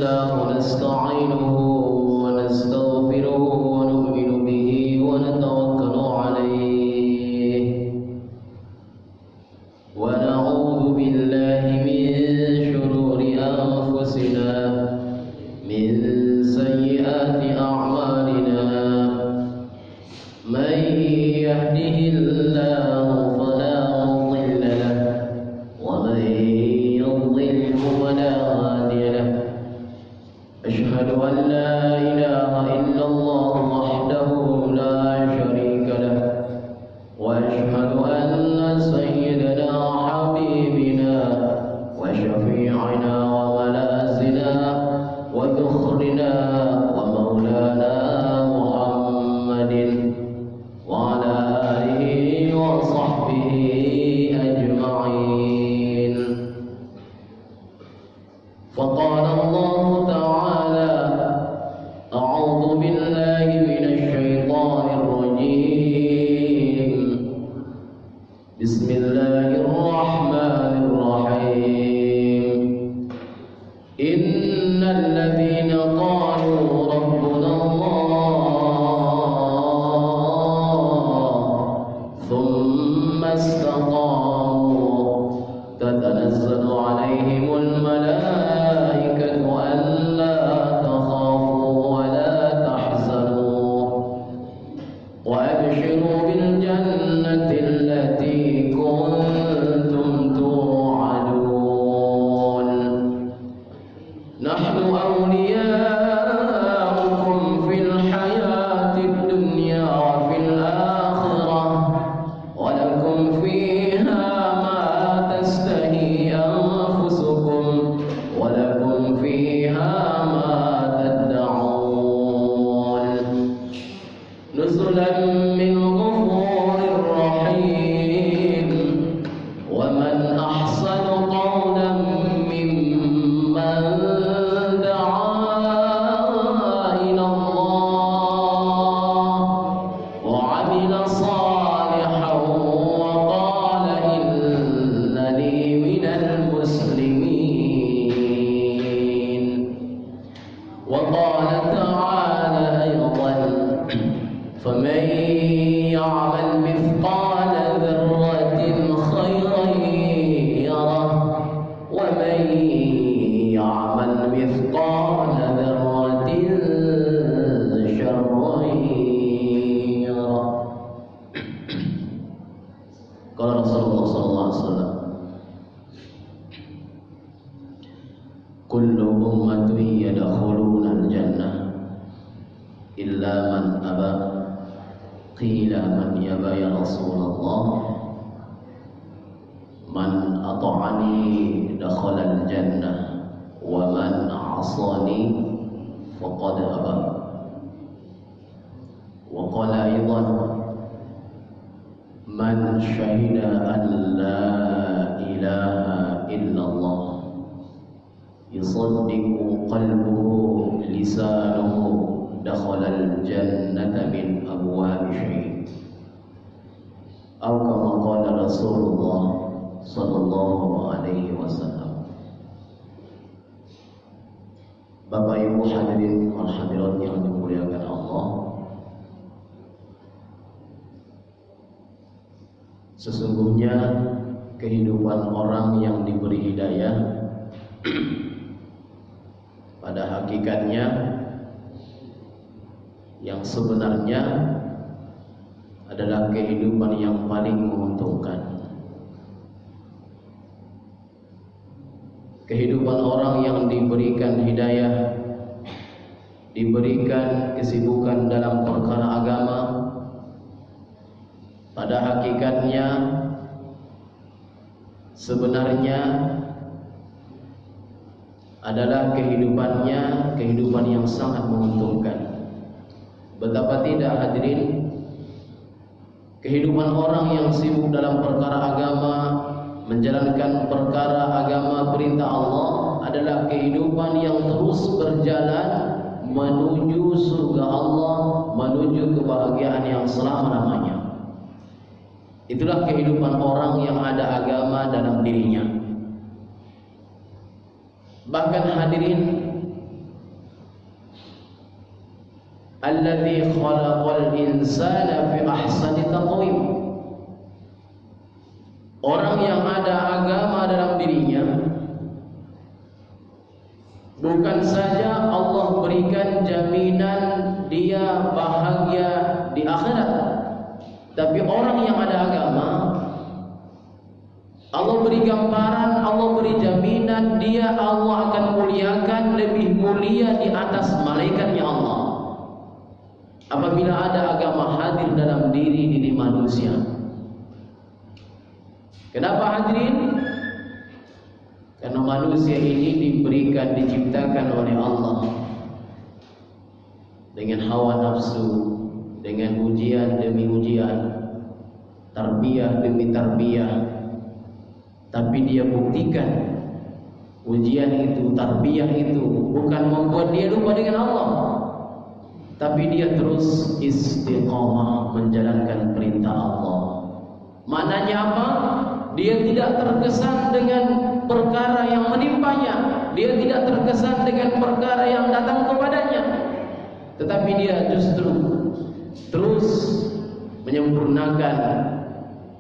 لله نستعينه ونستغفره ونؤمن به ونتوكل عليه ونعوذ بالله من شرور أنفسنا من سيئات أعمالنا من يهده الله فلا مضل له ومن يضلل فلا هادي له أشهد أن لا إله إلا الله وحده لا شريك له وأشهد أن سيدنا حبيبنا وشفيعنا وملاذنا وذخرنا ومولانا محمد وعلى آله وصحبه أجمعين. فقال الله تعالى: أعوذ بالله من الشيطان الرجيم. بسم الله الرحمن الرحيم. إن الذين قالوا ربنا الله ثم استقاموا تتنزل عليهم الملائكة ألا تخافوا ولا تحزنوا وأبشروا بالجنة التي كنتم توعدون نحن أولياؤكم في الحياة الدنيا وفي الآخرة ولكم فيها ما تشتهي أنفسكم ولكم فيها ما تدعون نزلا من غفور رحيم. ومن أحسن قولا ممن دعا إلى الله وعمل صالحا وقال إنني من المسلمين. وقال تعالى أيضا: فمن يعمل مثقال ذرة خيرا يره ومن يعمل مثقال ذرة شرا يره. قال رسول الله صلى الله عليه وسلم: كل أمتي يدخلون الجنة إلا من أبى. قيل من يبى يا رسول الله؟ من أطعني دخل الجنة ومن عصاني فقد أبى. وقال أيضا: من شهد أن لا إله إلا الله يصدق قلبه لسانه دخل الجنة من أبواب شيء أو كما قال رسول الله صلى الله عليه وسلم. Bapak Ibu hadirin wal hadirat yang dimuliakan Allah, sesungguhnya kehidupan orang yang diberi hidayah pada hakikatnya yang sebenarnya adalah kehidupan yang paling menguntungkan. Kehidupan orang yang diberikan hidayah, diberikan kesibukan dalam perkara agama, pada hakikatnya sebenarnya adalah kehidupannya kehidupan yang sangat menguntungkan. Betapa tidak hadirin, kehidupan orang yang sibuk dalam perkara agama, menjalankan perkara agama perintah Allah adalah kehidupan yang terus berjalan menuju surga Allah, menuju kebahagiaan yang selama-lamanya. Itulah kehidupan orang yang ada agama dalam dirinya. Bahkan hadirin, alladzi khalaqal insana fi ahsani taqwim. Orang yang ada agama dalam dirinya, bukan saja Allah berikan jaminan dia bahagia di akhirat, tapi orang yang ada agama, Allah beri gambaran, Allah beri jaminan dia Allah akan muliakan, lebih mulia di atas malaikatnya Allah apabila ada agama hadir dalam diri manusia. Kenapa hadirin? Karena manusia ini diberikan, diciptakan oleh Allah dengan hawa nafsu, dengan ujian demi ujian, tarbiyah demi tarbiyah. Tapi dia buktikan ujian itu, tarbiyah itu bukan membuat dia lupa dengan Allah, tapi dia terus istiqamah menjalankan perintah Allah. Maknanya apa? Dia tidak terkesan dengan perkara yang menimpanya, dia tidak terkesan dengan perkara yang datang kepadanya, tetapi dia justru terus menyempurnakan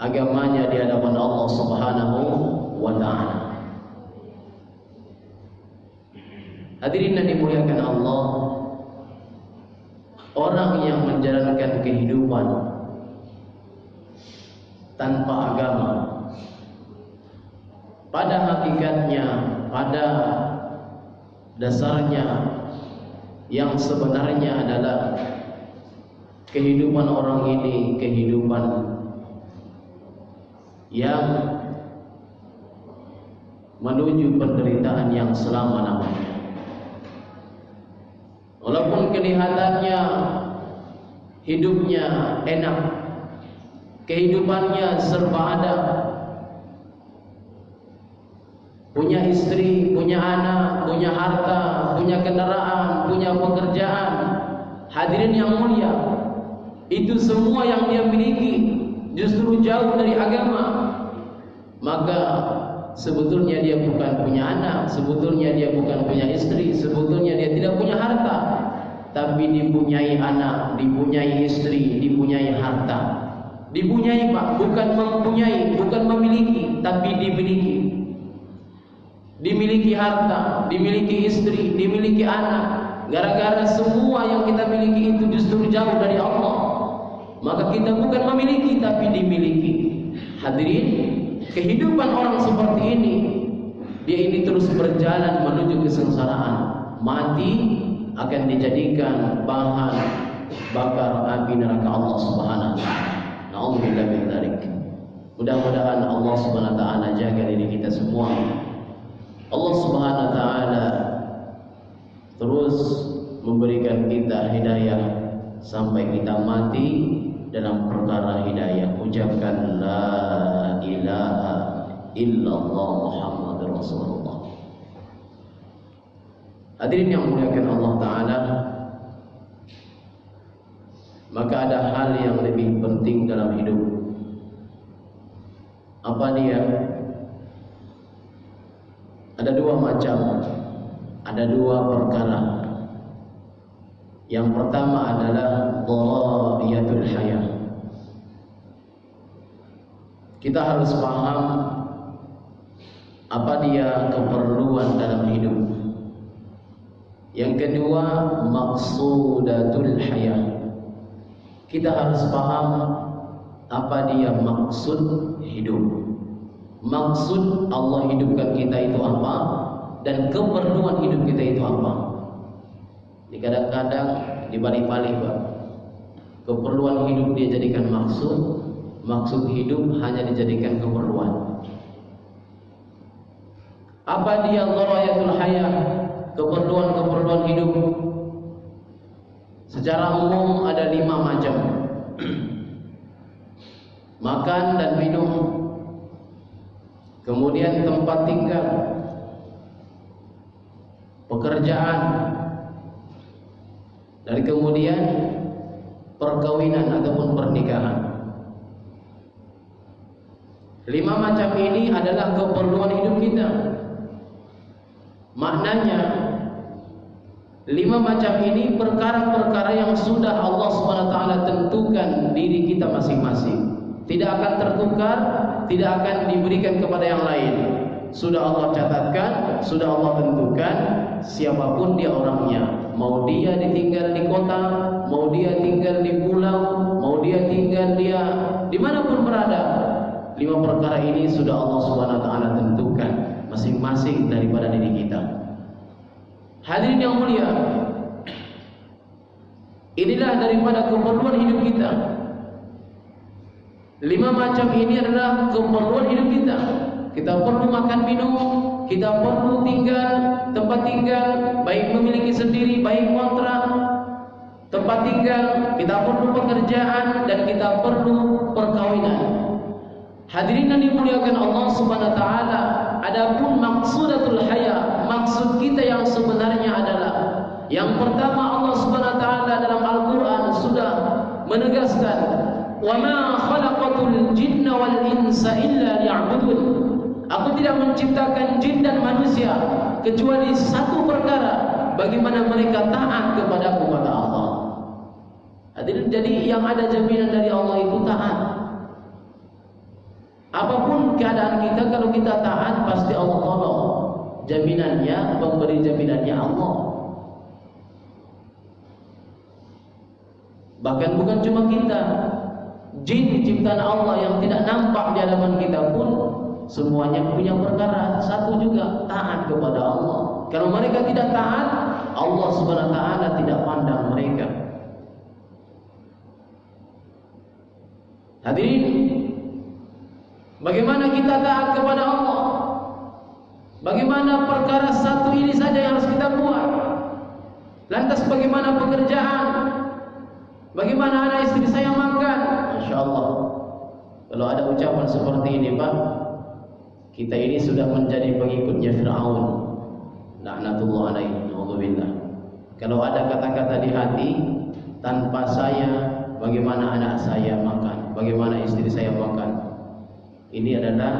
agamanya di hadapan Allah Subhanahu wa ta'ala. Hadirin yang dimuliakan Allah, orang yang menjalankan kehidupan tanpa agama, pada hakikatnya, pada dasarnya, yang sebenarnya adalah kehidupan orang ini kehidupan yang menuju penderitaan yang selama-lamanya. Walaupun kelihatannya hidupnya enak, kehidupannya serba ada, punya istri, punya anak, punya harta, punya kendaraan, punya pekerjaan. Hadirin yang mulia, itu semua yang dia miliki justru jauh dari agama. Maka sebetulnya dia bukan punya anak, sebetulnya dia bukan punya istri, sebetulnya dia tidak punya harta, tapi dipunyai anak, dipunyai istri, dipunyai harta. Dipunyai Pak, bukan mempunyai, bukan memiliki, tapi dimiliki. Dimiliki harta, dimiliki istri, dimiliki anak. Gara-gara semua yang kita miliki itu justru jauh dari Allah, maka kita bukan memiliki tapi dimiliki. Hadirin, kehidupan orang seperti ini, dia ini terus berjalan menuju kesengsaraan. Mati akan dijadikan bahan bakar api neraka Allah Subhanahu wa ta'ala. Na'udzubillah min dzalik. Mudah-mudahan Allah Subhanahu wa ta'ala jaga diri kita semua. Allah Subhanahu wa ta'ala terus memberikan kita hidayah sampai kita mati dalam perkara hidayah. Ucapkan la ilaha illallah Muhammadur Rasulullah. Hadirin yang muliakan Allah Ta'ala, maka ada hal yang lebih penting dalam hidup. Apa dia? Ada dua macam, ada dua perkara. Yang pertama adalah dhara'iyatul hayah. Kita harus paham apa dia keperluan dalam hidup. Yang kedua, maqsudatul hayah. Kita harus paham apa dia maksud hidup. Maksud Allah hidupkan kita itu apa, dan keperluan hidup kita itu apa. Kadang-kadang dibalik-balik Pak. Keperluan hidup dia jadikan maksud, maksud hidup hanya dijadikan keperluan. Apa dia dhara'iyatul hayah? Keperluan-keperluan hidup secara umum ada 5 macam. Makan dan minum, kemudian tempat tinggal, pekerjaan, dan kemudian perkawinan ataupun pernikahan. 5 macam ini adalah keperluan hidup kita. Maknanya 5 macam ini perkara-perkara yang sudah Allah SWT tentukan diri kita masing-masing. Tidak akan tertukar, tidak akan diberikan kepada yang lain. Sudah Allah catatkan, sudah Allah tentukan, siapapun dia orangnya. Mau dia ditinggal di kota, mau dia tinggal di pulau, mau dia tinggal dimanapun berada. 5 perkara ini sudah Allah SWT tentukan masing-masing daripada diri kita. Hadirin yang mulia, inilah daripada keperluan hidup kita. 5 macam ini adalah keperluan hidup kita. Kita perlu makan minum, kita perlu tempat tinggal, baik memiliki sendiri, baik kontrak, tempat tinggal, kita perlu pekerjaan, dan kita perlu perkawinan. Hadirin yang dimuliakan Allah Subhanahu wa taala, adapun maqsudatul haya, maksud kita yang sebenarnya adalah yang pertama, Allah Subhanahu wa taala dalam Al-Qur'an sudah menegaskan, "Wa ma khalaqatul jinna wal insa illa liya'budun." Aku tidak menciptakan jin dan manusia kecuali satu perkara, bagaimana mereka taat kepada Allah. Hadirin, jadi yang ada jaminan dari Allah itu taat. Apapun keadaan kita, kalau kita taat pasti Allah tolong. Jaminannya, pemberi jaminannya Allah. Bahkan bukan cuma kita, jin ciptaan Allah yang tidak nampak di hadapan kita pun semuanya punya perkara satu juga, taat kepada Allah. Kalau mereka tidak taat, Allah Subhanahu wa taala tidak pandang mereka. Hadirin, bagaimana kita taat kepada Allah? Bagaimana perkara satu ini saja yang harus kita buat? Lantas bagaimana pekerjaan? Bagaimana anak istri saya makan? Masya Allah, kalau ada ucapan seperti ini, Pak, kita ini sudah menjadi pengikutnya Fir'aun, laknatullah alaihi, na'udzubillah. Kalau ada kata-kata di hati, tanpa saya, bagaimana anak saya makan, bagaimana istri saya makan? Ini adalah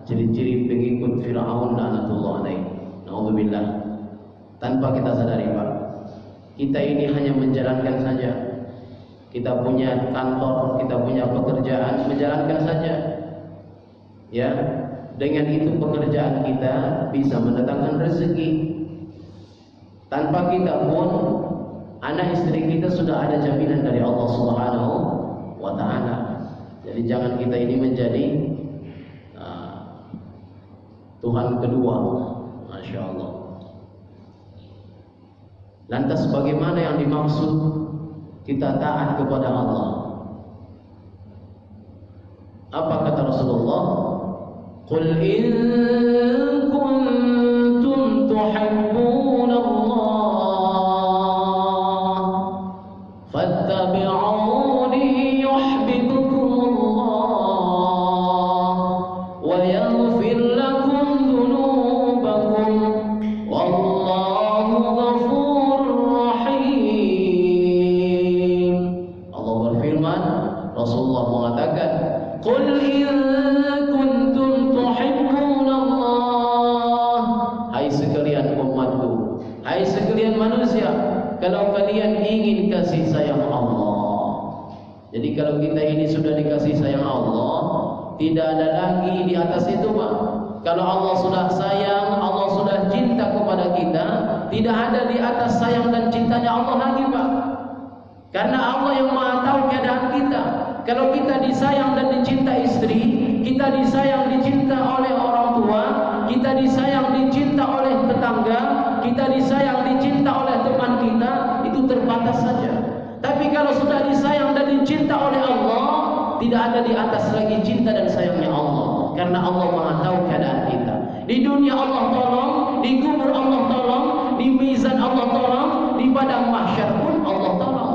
ciri-ciri pengikut Fir'aun, laknatullah alaihi, na'udzubillah. Tanpa kita sadari, Pak, kita ini hanya menjalankan saja. Kita punya kantor, kita punya pekerjaan, menjalankan saja. Ya, dengan itu pekerjaan kita bisa mendatangkan rezeki. Tanpa kita pun, anak istri kita sudah ada jaminan dari Allah Subhanahu wa taala. Jadi jangan kita ini menjadi Tuhan kedua. Masya Allah. Lantas bagaimana yang dimaksud kita taat kepada Allah? Apa kata Rasulullah? Qul in kuntum tuhibbuna Allah fattabi'uni yuhibbukum Allah wa yaghfir lakum dhunubakum wallahu ghafurur rahim. Allah berfirman, Rasulullah mengatakan, Qul in kuntum tuhibbuna Allah. Hai sekalian umatku, hai sekalian manusia, kalau kalian ingin kasih sayang Allah. Jadi kalau kita ini sudah dikasih sayang Allah, tidak ada lagi di atas itu, Pak. Kalau Allah sudah sayang, Allah sudah cinta kepada kita, tidak ada di atas sayang dan cintanya Allah lagi, Pak. Karena Allah yang Maha tahu keadaan kita. Kalau kita disayang dan dicinta istri, kita disayang dicinta oleh orang tua, kita disayang dicinta oleh tetangga, kita disayang dicinta oleh teman kita, itu terbatas saja. Tapi kalau sudah disayang dan dicinta oleh Allah, tidak ada di atas lagi cinta dan sayangnya Allah. Karena Allah Maha tahu keadaan kita. Di dunia Allah tolong, di kubur Allah tolong, di mizan Allah tolong, di padang mahsyar pun Allah tolong.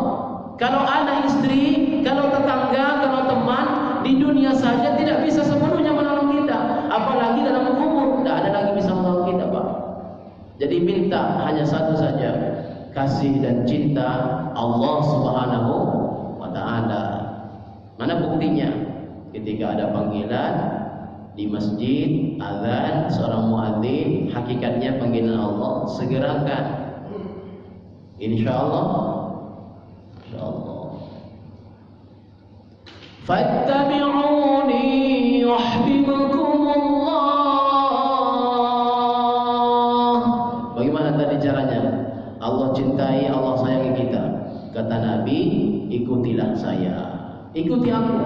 Kalau anak istri, kalau tetangga, kalau teman, di dunia saja tidak bisa sepenuhnya menolong kita, apalagi dalam kubur, tidak ada lagi bisa menolong kita, Pak. Jadi minta hanya satu saja, kasih dan cinta Allah Subhanahu wa taala. Mana buktinya? Ketika ada panggilan di masjid, azan, seorang muadzin, hakikatnya panggilan Allah, segerakan. Insyaallah. Insyaallah. Fattabi'uni yuhibbukumullah. Bagaimana tadi caranya? Allah cintai, Allah sayangi kita. Kata Nabi, ikutilah saya. Ikuti aku.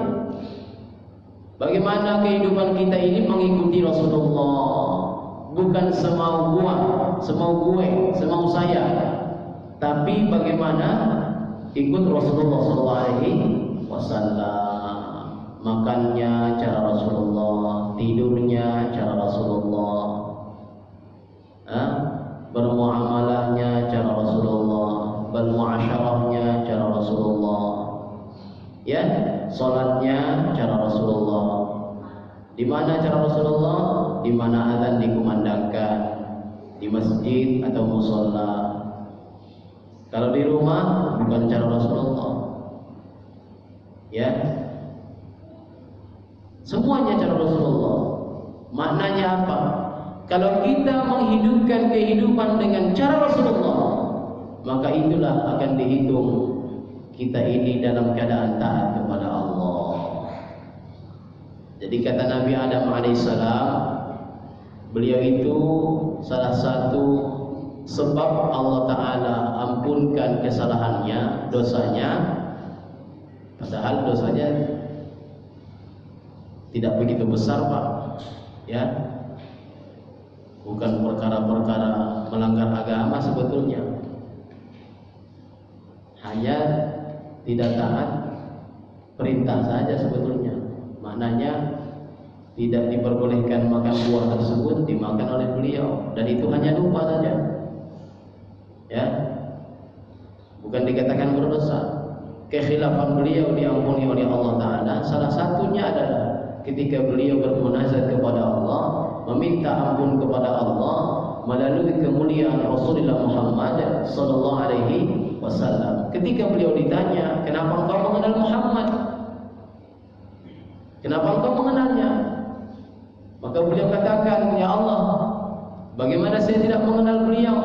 Bagaimana kehidupan kita ini mengikuti Rasulullah? Bukan semau gua, semau gue, semau saya. Tapi bagaimana ikut Rasulullah SAW. Makannya cara Rasulullah, tidurnya cara Rasulullah, bermuamalahnya cara Rasulullah, bermuasyarahnya cara Rasulullah, ya, salatnya cara Rasulullah. Di mana cara Rasulullah? Di mana azan dikumandangkan, di masjid atau musholla. Kalau di rumah bukan cara Rasulullah, ya. Semuanya cara Rasulullah. Maknanya apa? Kalau kita menghidupkan kehidupan dengan cara Rasulullah, maka itulah akan dihitung kita ini dalam keadaan taat kepada Allah. Jadi kata Nabi Adam alaihissalam, beliau itu salah satu sebab Allah Ta'ala ampunkan kesalahannya, dosanya, padahal dosanya tidak begitu besar, Pak, ya, bukan perkara-perkara melanggar agama sebetulnya, hanya tidak taat perintah saja sebetulnya. Maknanya tidak diperbolehkan makan buah tersebut dimakan oleh beliau, dan itu hanya lupa saja, ya, bukan dikatakan berdosa. Kekhilafan beliau diampuni oleh Allah Ta'ala. Salah satunya adalah ketika beliau bermunajat kepada Allah, meminta ampun kepada Allah melalui kemuliaan Rasulullah Muhammad sallallahu alaihi wasallam. Ketika beliau ditanya, "Kenapa engkau mengenal Muhammad? Kenapa engkau mengenalnya?" Maka beliau katakan, "Ya Allah, bagaimana saya tidak mengenal beliau?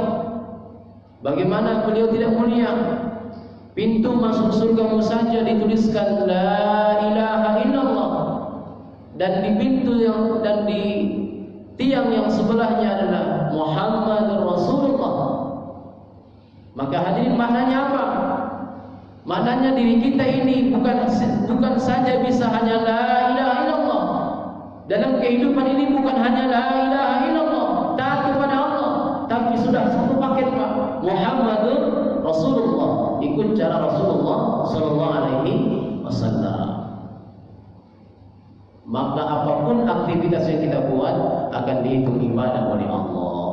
Bagaimana beliau tidak mulia? Pintu masuk surgamu saja dituliskan la ilaha illallah, dan di pintu yang dan di tiang yang sebelahnya adalah Muhammadur Rasulullah." Maka hadirin, maknanya apa? Maknanya diri kita ini bukan saja bisa hanya la ilaha illallah. Dalam kehidupan ini bukan hanya la ilaha illallah, taat kepada Allah, tapi sudah satu paket, Pak. Muhammadur Rasulullah, ikut cara Rasulullah sallallahu alaihi wasallam. Maka apapun aktivitas yang kita buat akan dihitung ibadah oleh Allah.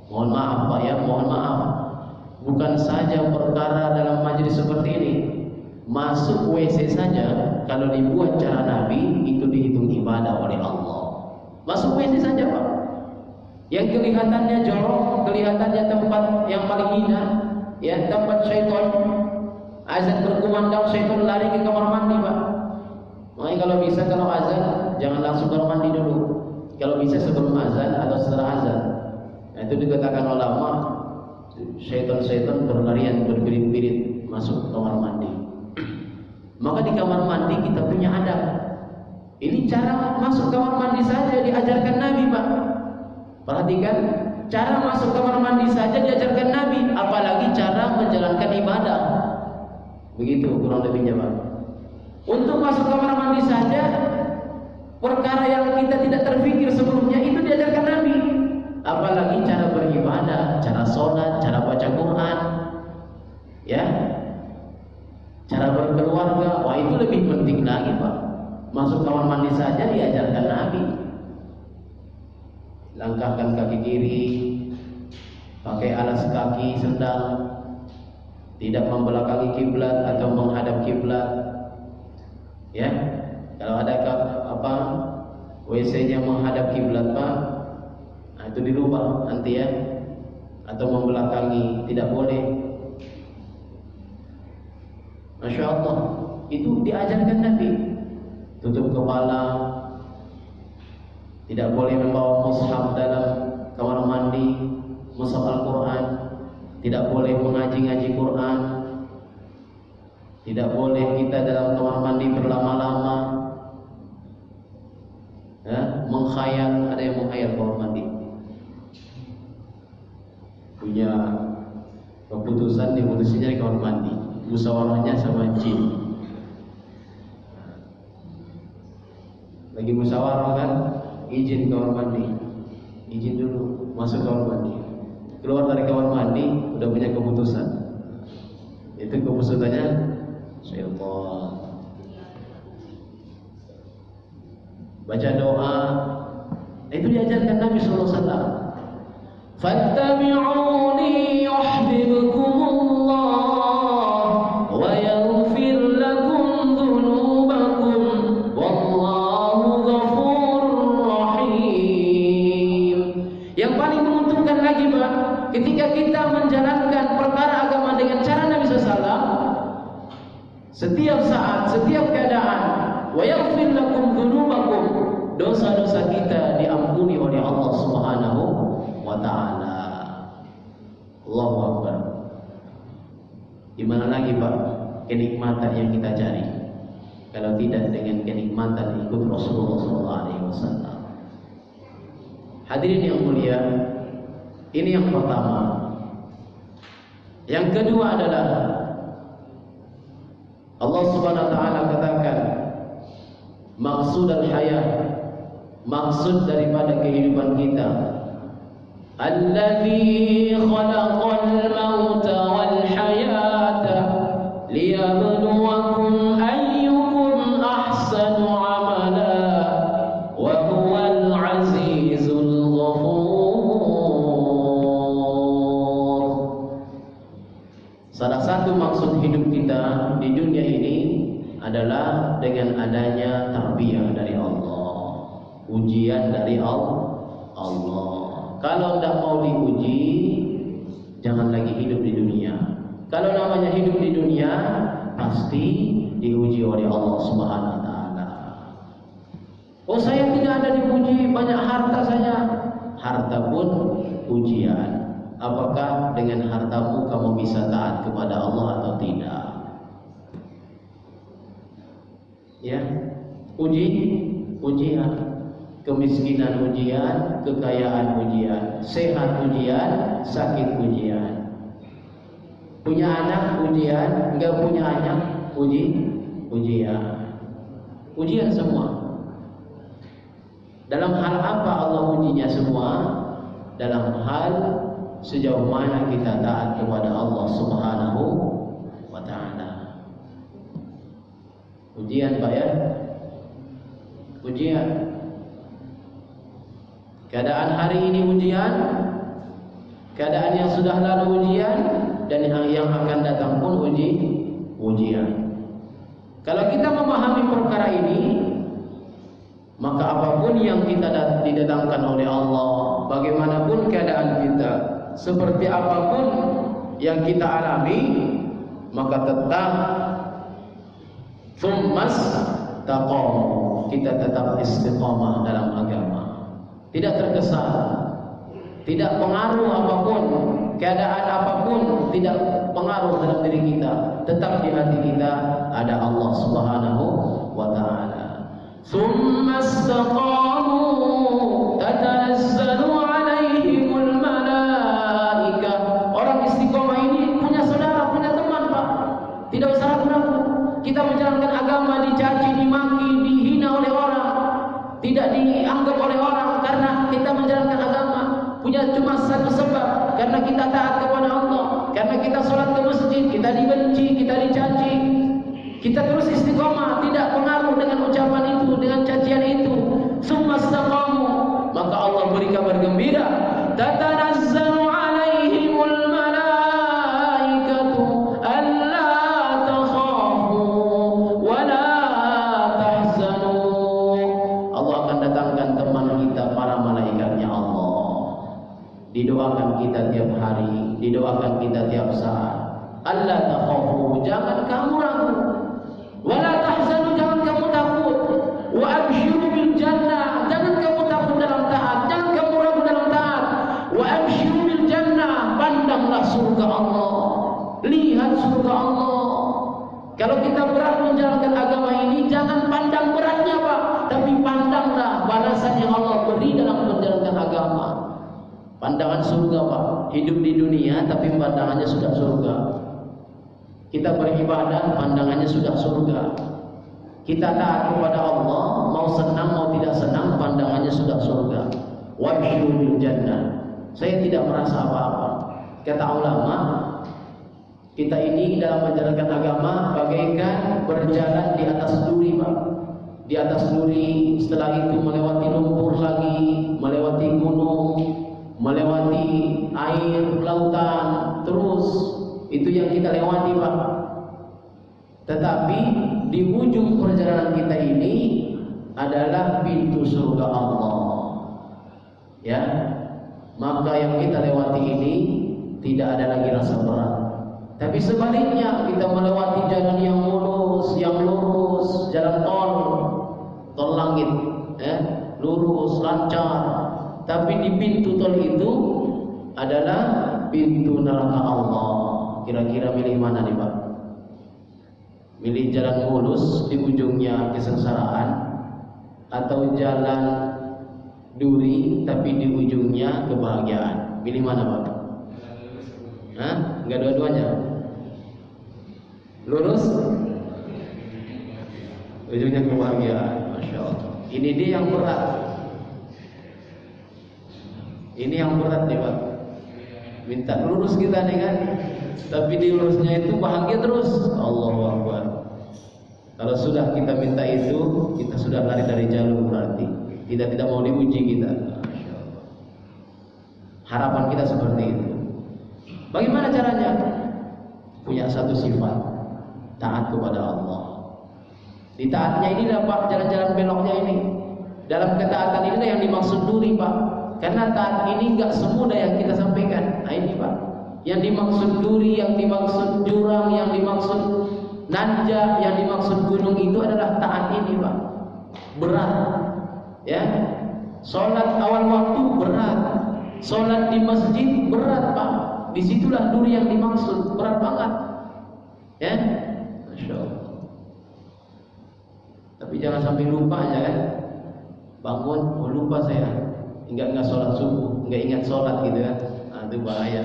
Mohon maaf, Pak, ya, mohon maaf. Bukan saja perkara dalam majelis seperti ini, masuk WC saja kalau dibuat cara Nabi itu dihitung ibadah oleh Allah. Masuk WC saja, Pak, yang kelihatannya jorok, kelihatannya tempat yang paling hina, ya, tempat syaitan. Azan berkumandang, syaitan lari ke kamar mandi, Pak. Makanya kalau bisa, kalau azan jangan langsung kamar mandi dulu. Kalau bisa sebelum azan atau setelah azan. Nah, itu dikatakan ulama, syaitan-syaitan berlarian, berbirit-birit masuk ke kamar mandi. Maka di kamar mandi kita punya adab. Ini cara masuk kamar mandi saja diajarkan Nabi, Pak. Perhatikan, cara masuk kamar mandi saja diajarkan Nabi, apalagi cara menjalankan ibadah. Begitu kurang lebihnya, Pak. Untuk masuk kamar mandi saja, perkara yang kita tidak terpikir sebelumnya itu diajarkan Nabi. Apalagi cara beribadah, cara sholat, cara baca Quran, ya, cara berkeluarga. Wah, itu lebih penting lagi, Pak. Masuk kamar mandi saja diajarkan Nabi. Langkahkan kaki kiri, pakai alas kaki, sendal, tidak membelakangi kiblat atau menghadap kiblat. Ya, kalau ada WC-nya menghadap kiblat, Pak, nah, itu dirubah nanti, ya, atau membelakangi, tidak boleh. Masya Allah, itu diajarkan Nabi. Tutup kepala, tidak boleh membawa mushaf dalam kamar mandi, mushaf Al-Quran, tidak boleh mengaji-ngaji Quran, tidak boleh kita dalam kamar mandi berlama-lama, ya, menghayal. Ada yang menghayal kamar mandi, punya keputusan diputusinya di kamar mandi, musyawarahnya sama jin. Lagi musyawarah kan, izin kamar mandi, izin dulu masuk kamar mandi. Keluar dari kamar mandi udah punya keputusan. Itu keputusannya syaitan. Baca doa, itu diajarkan Nabi sallallahu alaihi wasallam. Fattabi'uni yuhibbukumullah wa yaghfir lakum dzunubakum wallahu ghafurur rahim. Yang paling menguntungkan lagi, Pak, ketika kita menjalankan perkara agama dengan cara Nabi SAW, setiap saat, setiap keadaan, wa yaghfir lakum dzunubakum, dosa-dosa kita diampuni oleh Allah Subhanahu wa ta'ala. Allahu Akbar. Gimana lagi, Pak, kenikmatan yang kita cari kalau tidak dengan kenikmatan ikut Rasulullah SAW? Hadirin yang mulia, ini yang pertama. Yang kedua adalah Allah Subhanahu wa ta'ala katakan maksud al-hayat, maksud daripada kehidupan kita, alladzi khalaqal mauta wal hayata liyabluwakum ayyukum ahsanu amala wa huwal azizul ghafur. Salah satu maksud hidup kita di dunia ini adalah dengan adanya tarbiyah dari Allah, ujian dari Allah. Kalau tidak mau diuji, jangan lagi hidup di dunia. Kalau namanya hidup di dunia, pasti diuji oleh Allah Subhanahu wa ta'ala. Oh, saya tidak ada diuji, banyak harta saya. Harta pun ujian. Apakah dengan hartamu kamu bisa taat kepada Allah atau tidak? Ya, ujian. Kemiskinan ujian, kekayaan ujian, sehat ujian, sakit ujian. Punya anak ujian, enggak punya anak ujian. Ujian semua. Dalam hal apa Allah ujinya semua? Dalam hal sejauh mana kita taat kepada Allah Subhanahu wa ta'ala. Ujian, Pak, ya? Ujian. Keadaan hari ini ujian, keadaan yang sudah lalu ujian, dan yang akan datang pun ujian. Kalau kita memahami perkara ini, maka apapun yang kita didatangkan oleh Allah, bagaimanapun keadaan kita, seperti apapun yang kita alami, maka tetap tsummas taqamu, kita tetap istiqamah dalam agama. Tidak tergesa, tidak pengaruh apapun, keadaan apapun tidak pengaruh dalam diri kita. Tetap di hati kita ada Allah Subhanahu wa ta'ala. Tsumma istaqamu tatanazzalu alaihimul malaikah. Orang istiqamah ini punya saudara, punya teman, Pak. Tidak usah ragu-ragu. Kita menjalankan agama dicaci, dimaki, dihina oleh orang, tidak dianggap oleh orang karena kita menjalankan agama, punya cuma satu sebab, karena kita taat kepada Allah, karena kita sholat ke masjid, kita dibenci, kita dicaci, kita terus istiqomah, tidak pengaruh dengan ucapan itu, dengan cacian itu. Tsumma istaqamu, maka Allah beri kabar gembira, tatanazzalu alaihimul malaikatu alla takhafu wa la tahzanu. Allah akan datangkan teman kita, para malaikatnya Allah. Didoakan kita tiap hari, didoakan kita tiap saat. Alla takhafu, jangan kamu ragu. Wa la tahzanu, jangan kamu takut. Wa abshiru bil jannah, jangan kamu takut dalam taat, jangan kamu ragu dalam taat. Wa abshiru bil jannah, pandanglah surga Allah Lihat surga Allah. Kalau kita berat menjalankan agama ini, jangan pandang beratnya Pak, tapi pandanglah balasan yang Allah beri dalam menjalankan agama. Pandangan surga Pak, hidup di dunia tapi pandangannya sudah surga. Kita beribadah, pandangannya sudah surga. Kita taat kepada Allah, mau senang mau tidak senang, pandangannya sudah surga. Wabsyirul jannah. Saya tidak merasa apa-apa. Kata ulama, kita ini dalam menjalankan agama bagaikan berjalan di atas duri Pak. Di atas duri, setelah itu melewati lumpur lagi, melewati gunung, melewati air, lautan, terus itu yang kita lewati Pak. Tetapi di ujung perjalanan kita ini adalah pintu surga Allah. Ya, maka yang kita lewati ini tidak ada lagi rasa berat. Tapi sebaliknya kita melewati jalan yang mulus, yang lurus, jalan tol langit, lurus, lancar. Tapi di pintu tol itu adalah pintu neraka Allah. Kira-kira milih mana nih Pak? Milih jalan mulus di ujungnya kesengsaraan, atau jalan duri tapi di ujungnya kebahagiaan? Milih mana Pak? Hah? Enggak dua-duanya? Lurus? Ujungnya kebahagiaan. Masya Allah. Ini dia yang berat. Ini yang berat nih Pak. Minta lurus kita nih kan, tapi di lurusnya itu bahagia terus. Allahu Akbar. Kalau sudah kita minta itu, kita sudah lari dari jalur berarti. Kita tidak mau diuji kita. Masya Allah. Harapan kita seperti itu. Bagaimana caranya? Punya satu sifat, taat kepada Allah. Di taatnya ini dapat jalan-jalan beloknya ini. Dalam ketaatan ini yang dimaksud duri Pak. Karena taat ini enggak semudah yang kita sampaikan. Nah ini Pak, yang dimaksud duri, yang dimaksud jurang, yang dimaksud nanjak, yang dimaksud gunung itu adalah taat ini Pak. Berat. Ya. Salat awal waktu berat. Salat di masjid berat Pak. Disitulah duri yang dimaksud, berat banget. Ya. Masya Allah. Tapi jangan sampai lupa aja kan. Bangun, lupa saya. Enggak sholat subuh, enggak ingat sholat gitu kan. Nah, itu bahaya.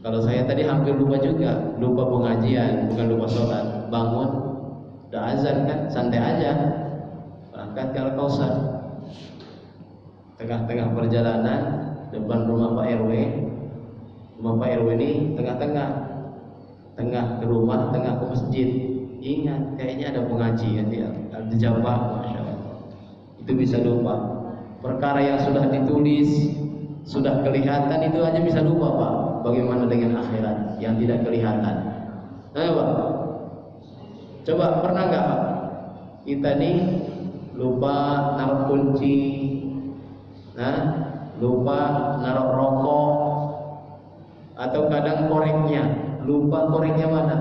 Kalau saya tadi hampir lupa juga, lupa pengajian, bukan lupa sholat. Bangun, udah azan kan, santai aja. Berangkat ke Al-Kausar. Tengah-tengah perjalanan, depan rumah Pak RW. Rumah Pak RW ini tengah-tengah. Tengah ke rumah, tengah ke masjid. Ingat, kayaknya ada pengajian dia. Al-Jabah, Masya Allah. Itu bisa lupa. Perkara yang sudah ditulis, sudah kelihatan itu aja bisa lupa Pak. Bagaimana dengan akhirat yang tidak kelihatan? Ayo Pak. Coba pernah nggak Pak? Kita nih lupa naruh kunci, lupa naruh rokok, atau kadang koreknya, lupa koreknya mana?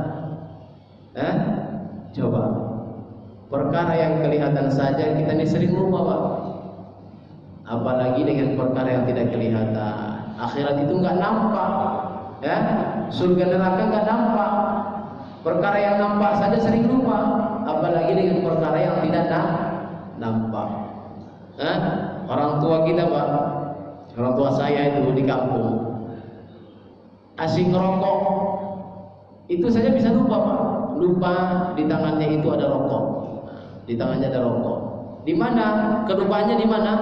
Coba. Perkara yang kelihatan saja kita nih sering lupa Pak. Apalagi dengan perkara yang tidak kelihatan. Akhirat itu nggak nampak, ya. Surga neraka nggak nampak. Perkara yang nampak saja sering lupa. Apalagi dengan perkara yang tidak nampak. Orang tua kita Pak, orang tua saya itu di kampung, asik ngerokok, itu saja bisa lupa Pak. Lupa di tangannya itu ada rokok. Di tangannya ada rokok. Di mana? Kelupaannya di mana?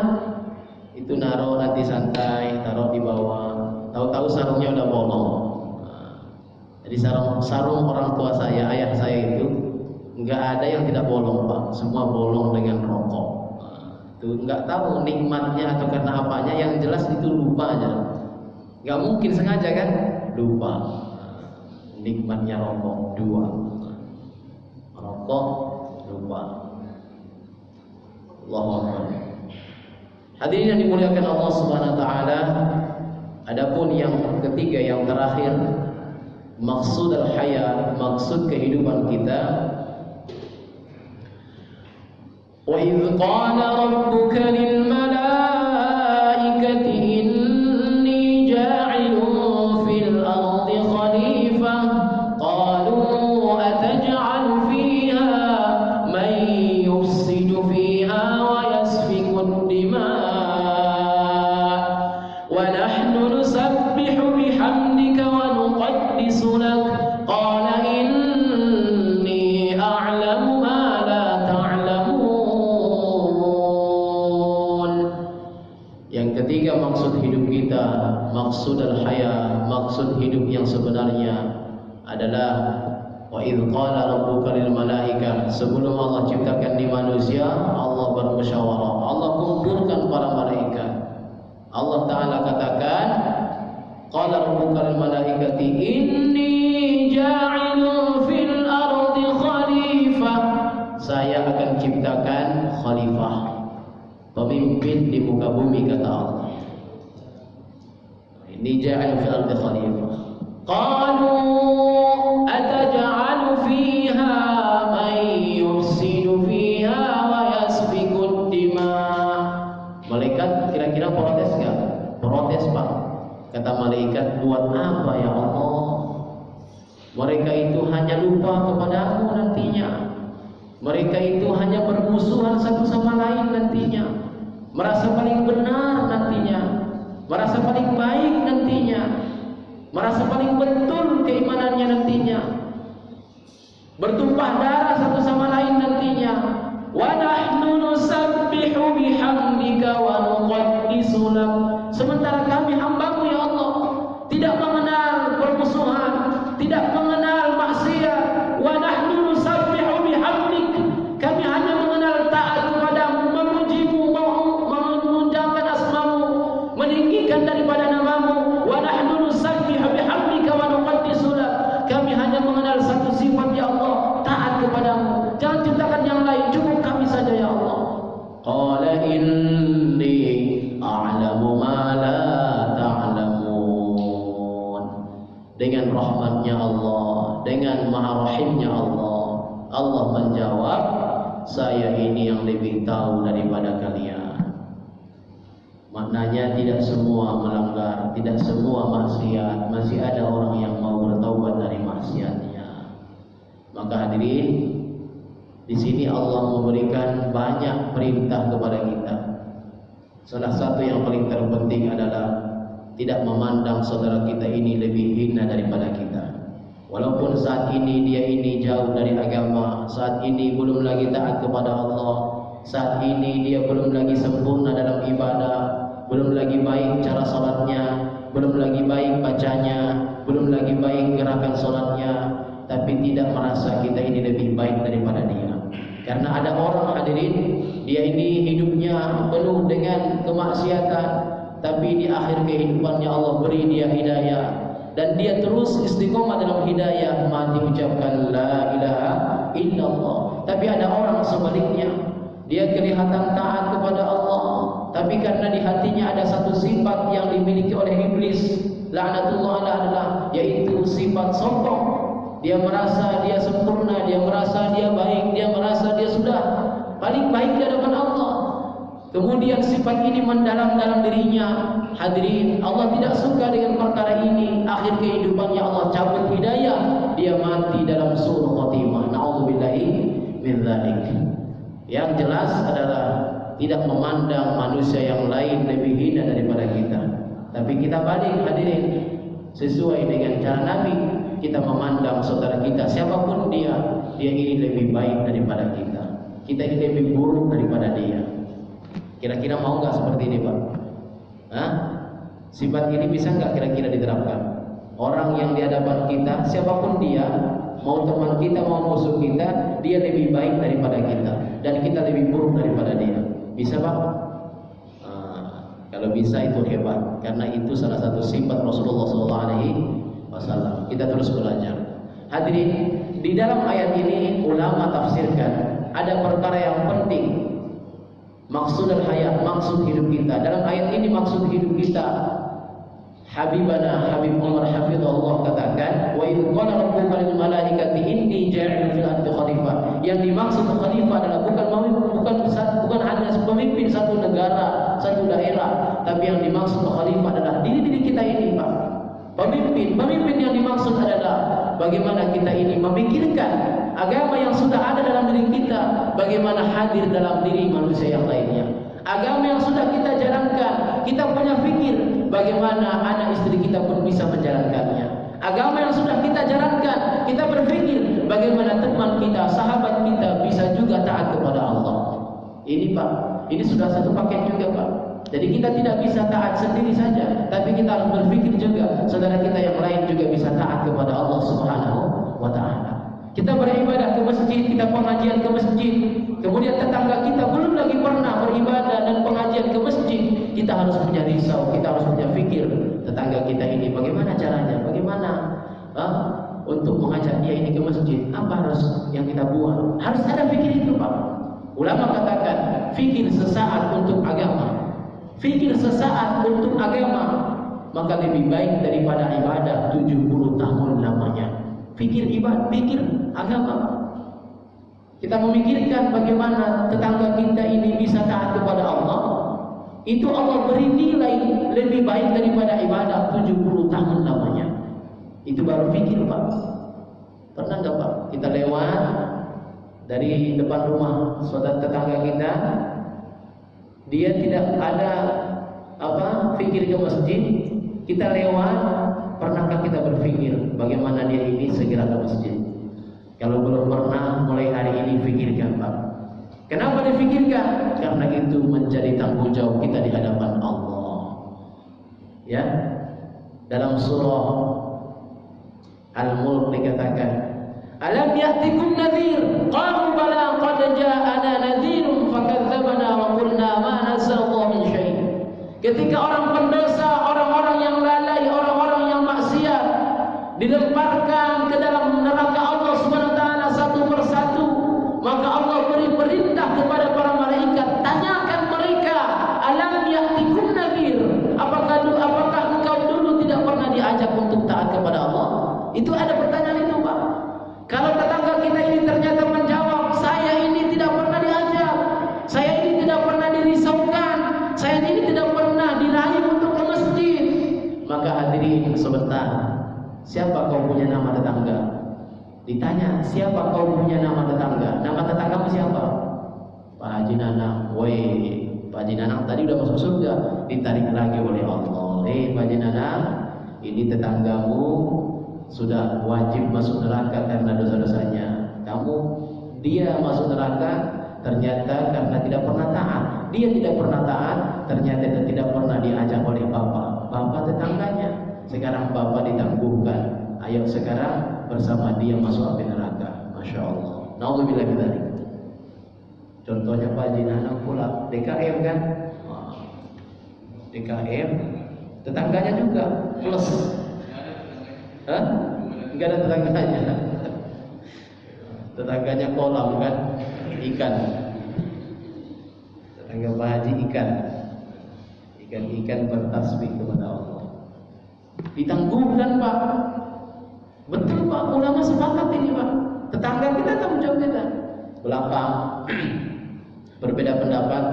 Itu naruh nanti santai, taruh di bawah. Tahu-tahu sarungnya udah bolong. Jadi sarung orang tua saya, ayah saya itu nggak ada yang tidak bolong Pak. Semua bolong dengan rokok. Itu nggak tahu nikmatnya atau karena apanya. Yang jelas itu lupa aja. Nggak mungkin sengaja kan? Lupa. Nikmatnya rokok dua. Rokok lupa. Allahu Akbar. Hadirin yang dimuliakan Allah Subhanahu wa taala, adapun yang ketiga yang terakhir, maksud al-hayat, maksud kehidupan kita. Wa idz qala rabbuka lil malaikati inni ja'ilun fil ardi khalifah dalamnya adalah wa idz qala rabbuka lil malaikah, sebelum Allah ciptakan di manusia, Allah bermusyawarah, Allah kumpulkan para malaikat. Allah Ta'ala katakan, qala rabbuka lil malaikati inni ja'ilun fil ardi khalifah, saya akan ciptakan khalifah, pemimpin di muka bumi, kata Allah. Ini ja'ilun fil ardi khalifah. Qalu ataj'alu fiha man yufsidu fiha wa yasfiku dima. Malaikat kira-kira protes enggak? Protes, Pak. Kata malaikat, buat apa ya Allah? Mereka itu hanya lupa kepadamu nantinya. Mereka itu hanya bermusuhan satu sama lain nantinya. Merasa paling benar nantinya. Merasa paling baik nantinya. Merasa paling betul keimanannya nantinya. Bertumpah darah satu sama lain nantinya. Wa nahnu nusabbihu bihamdika wa nuqaddisu lak. Sementara kami hamba-Mu ya Allah tidak mengenal permusuhan, tidak mengenal maksiat. Wa nahnu nusabbihu bihamdik. Kami hanya mengenal taat kepadamu, memuji-Mu, memuliakan asma-Mu, meninggikan daripada nama-Mu. Wa nahnu nusabbihu bihamdika wa nuqaddisu lak. Kami hanya mengenal satu sifat ya Allah, taat kepadamu. Jangan ciptakan yang lain, cukup kami saja ya Allah. Qala inni a'lamu ma la ta'lamun. Dengan rahmatnya Allah, dengan maha rahimnya Allah, Allah menjawab, saya ini yang lebih tahu daripada kalian. Maknanya tidak semua melanggar, tidak semua maksiat, masih ada orang yang mau bertaubat dari maksiatnya. Maka hadirin, di sini Allah memberikan banyak perintah kepada kita. Salah satu yang paling terpenting adalah tidak memandang saudara kita ini lebih hina daripada kita. Walaupun saat ini dia ini jauh dari agama, saat ini belum lagi taat kepada Allah, saat ini dia belum lagi sempurna dalam ibadah, belum lagi baik cara salatnya, belum lagi baik bacanya, belum lagi baik gerakan salatnya, tapi tidak merasa kita ini lebih baik daripada dia. Karena ada orang hadirin, dia ini hidupnya penuh dengan kemaksiatan, tapi di akhir kehidupannya Allah beri dia hidayah, dan dia terus istiqomah dalam hidayah, mati ucapkan la ilaha illallah. Tapi ada orang sebaliknya, dia kelihatan taat kepada Allah, tapi karena di hatinya ada satu sifat yang dimiliki oleh iblis, laknatullah adalah, yaitu sifat sombong. Dia merasa dia sempurna, dia merasa dia baik, dia merasa dia sudah paling baik di hadapan Allah. Kemudian sifat ini mendalam dalam dirinya. Hadirin, Allah tidak suka dengan perkara ini. Akhir kehidupannya Allah cabut hidayah, dia mati dalam su'ul khotimah. Na'udzubillahi min dzalik. Yang jelas adalah tidak memandang manusia yang lain lebih hina daripada kita. Tapi kita balik hadirin, sesuai dengan cara Nabi. Kita memandang saudara kita, siapapun dia ini lebih baik daripada kita. Kita ini lebih buruk daripada dia. Kira-kira mau nggak seperti ini, Pak? Hah? Sifat ini bisa nggak kira-kira diterapkan? Orang yang di hadapan kita, siapapun dia, mau teman kita, mau musuh kita, dia lebih baik daripada kita, dan kita lebih buruk daripada dia. Bisa, Pak? Kalau bisa itu hebat, karena itu salah satu sifat Rasulullah SAW. Kita terus belajar. Hadirin, di dalam ayat ini ulama tafsirkan ada perkara yang penting. Maksud dan hayat, maksud hidup kita. Dalam ayat ini maksud hidup kita, Habibana Habib Umar Hafizahullah katakan, wa idz qala rabbuka lil malaikati inni ja'ilun fil ardi khalifah. Yang dimaksud khalifah adalah bukan hanya pemimpin satu negara, satu daerah, tapi yang dimaksud khalifah adalah diri kita ini, Pak. Pemimpin yang dimaksud adalah bagaimana kita ini memikirkan agama yang sudah ada dalam diri kita, bagaimana hadir dalam diri manusia yang lainnya. Agama yang sudah kita jalankan, kita punya pikir bagaimana anak istri kita pun bisa menjalankannya. Agama yang sudah kita jalankan, kita berpikir bagaimana teman kita, sahabat kita bisa juga taat kepada Allah. Ini, Pak, ini sudah satu paket juga, Pak. Jadi kita tidak bisa taat sendiri saja, tapi kita harus berpikir juga saudara kita yang lain juga bisa taat kepada Allah Subhanahu wa taala. Kita beribadah ke masjid, kita pengajian ke masjid, kemudian tetangga kita belum lagi pernah beribadah dan pengajian ke masjid, kita harus punya risau, kita harus punya fikir tetangga kita ini bagaimana caranya, bagaimana untuk mengajak dia ini ke masjid, apa harus yang kita buat, harus ada fikir itu Pak. Ulama katakan fikir sesaat untuk agama, fikir sesaat untuk agama maka lebih baik daripada ibadah 70 tahun lamanya. Fikir ibadah, fikir agama. Kita memikirkan bagaimana tetangga kita ini bisa taat kepada Allah, itu Allah beri nilai lebih baik daripada ibadah 70 tahun lamanya. Itu baru fikir Pak. Pernah nggak Pak kita lewat dari depan rumah saudara tetangga kita, dia tidak ada fikir ke masjid, kita lewat, pernahkah kita berpikir bagaimana dia ini segera ke masjid? Kalau belum pernah, mulai hari ini fikirkan Pak. Kenapa difikirkan? Karena itu menjadi tanggung jawab kita di hadapan Allah. Ya, dalam surah Al-Mulk dikatakan, alam ya'tikum nadhir? Qalu bala qad ja'ana nadhirun fakadzdzabna wa qulna ma nazzala min syai'. Ketika orang pendosa, orang-orang yang lalai, orang-orang yang maksiat dilemparkan ke dalam neraka Allah Subhanahu wa taala satu persatu, maka Allah beri perintah kepada para malaikat, tanyakan mereka, alam ya'tikum nadhir? Apakah engkau dulu tidak pernah diajak untuk taat kepada Allah? Itu ada pertanyaan itu Pak. Kalau tetangga kita ini ternyata menjawab, saya ini tidak pernah diajak, saya ini tidak pernah dirisaukan, saya ini tidak pernah dirayu untuk ke masjid, maka hadirin sebentar, siapa kau punya nama tetangga? Ditanya, siapa kau punya nama tetangga? Nama tetanggamu siapa? Pak Haji Nanang. Woi, Pak Haji Nanang tadi udah masuk surga, ditarik lagi oleh Allah. Pak Haji Nanang, ini tetanggamu sudah wajib masuk neraka karena dosa-dosanya. Dia masuk neraka ternyata karena tidak pernah taat. Dia tidak pernah taat, ternyata tidak pernah diajak oleh bapak tetangganya. Sekarang bapak ditangguhkan. Ayo sekarang bersama dia masuk api neraka. Masya Allah. Nauzubillah min dzalik. Contohnya Pak Haji Nanang pula DKM kan? DKM tetangganya juga plus. Enggak ada tetangganya. Tetangganya kolam kan? Ikan. Tetangga Pak Haji ikan. Ikan bertasbih kepada Allah. Ditangguhkan Pak. Betul Pak, ulama sepakat ini Pak. Tetangga kita tanggung jawab kita. Belakang berbeda pendapat.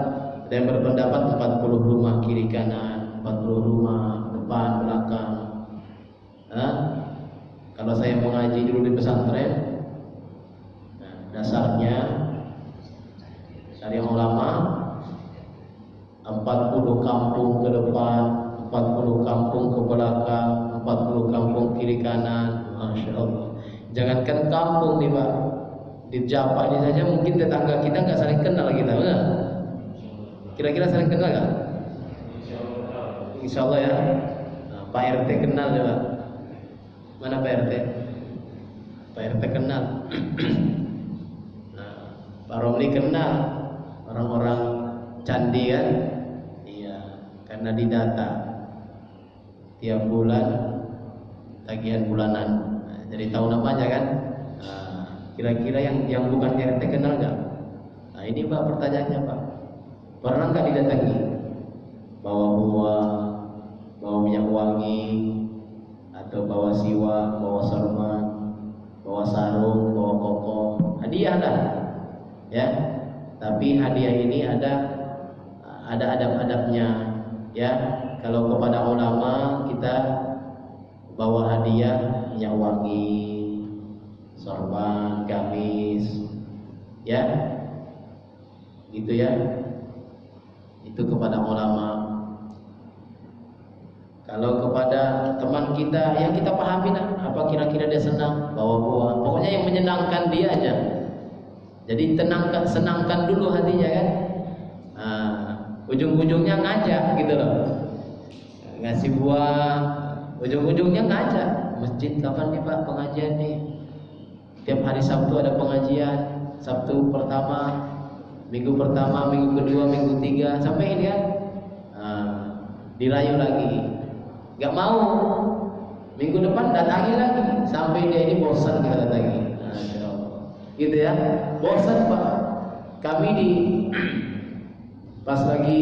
Ada yang berpendapat 40 rumah kiri kanan, 40 rumah depan belakang. Kalau saya mengaji dulu di pesantren, dasarnya dari ulama 40 kampung ke depan, 40 kampung ke belakang, 40 kampung kiri kanan. Masya Allah. Jangankan kampung nih Pak, di Japa ini saja mungkin tetangga kita nggak saling kenal kita, benar? Kira-kira saling kenal nggak? Insya Allah ya. Pak RT kenal ya Pak. Mana Pak RT? Pak RT kenal. Pak Romli kenal orang-orang candi kan? Iya, karena didata tiap bulan tagihan bulanan. Jadi tahu namanya kan? Kira-kira yang bukan RT kenal nggak? Nah ini Pak pertanyaannya Pak. Pernah nggak didatangi? Bawa buah, bawa minyak wangi, atau bawa siwa, bawa sorban, bawa sarung, bawa koko, hadiah lah, ya. Tapi hadiah ini ada adab-adabnya, ya. Kalau kepada ulama kita bawa hadiah minyak wangi, sorban, gamis, ya, gitu ya. Itu kepada ulama. Kalau kepada teman kita, yang kita pahami lah, apa kira-kira dia senang bawa buah, pokoknya yang menyenangkan dia aja. Jadi senangkan dulu hatinya kan. ujung-ujungnya ngajak gitu loh, ngasih buah, ujung-ujungnya ngajak. Masjid kapan nih Pak pengajian nih? Tiap hari Sabtu ada pengajian, Sabtu pertama, minggu pertama, minggu kedua, minggu tiga, sampai ini kan dirayu lagi, nggak mau. Minggu depan datangi lagi, sampai dia ini bosan kita datangi. Gitu ya, bosan Pak. Kami pas lagi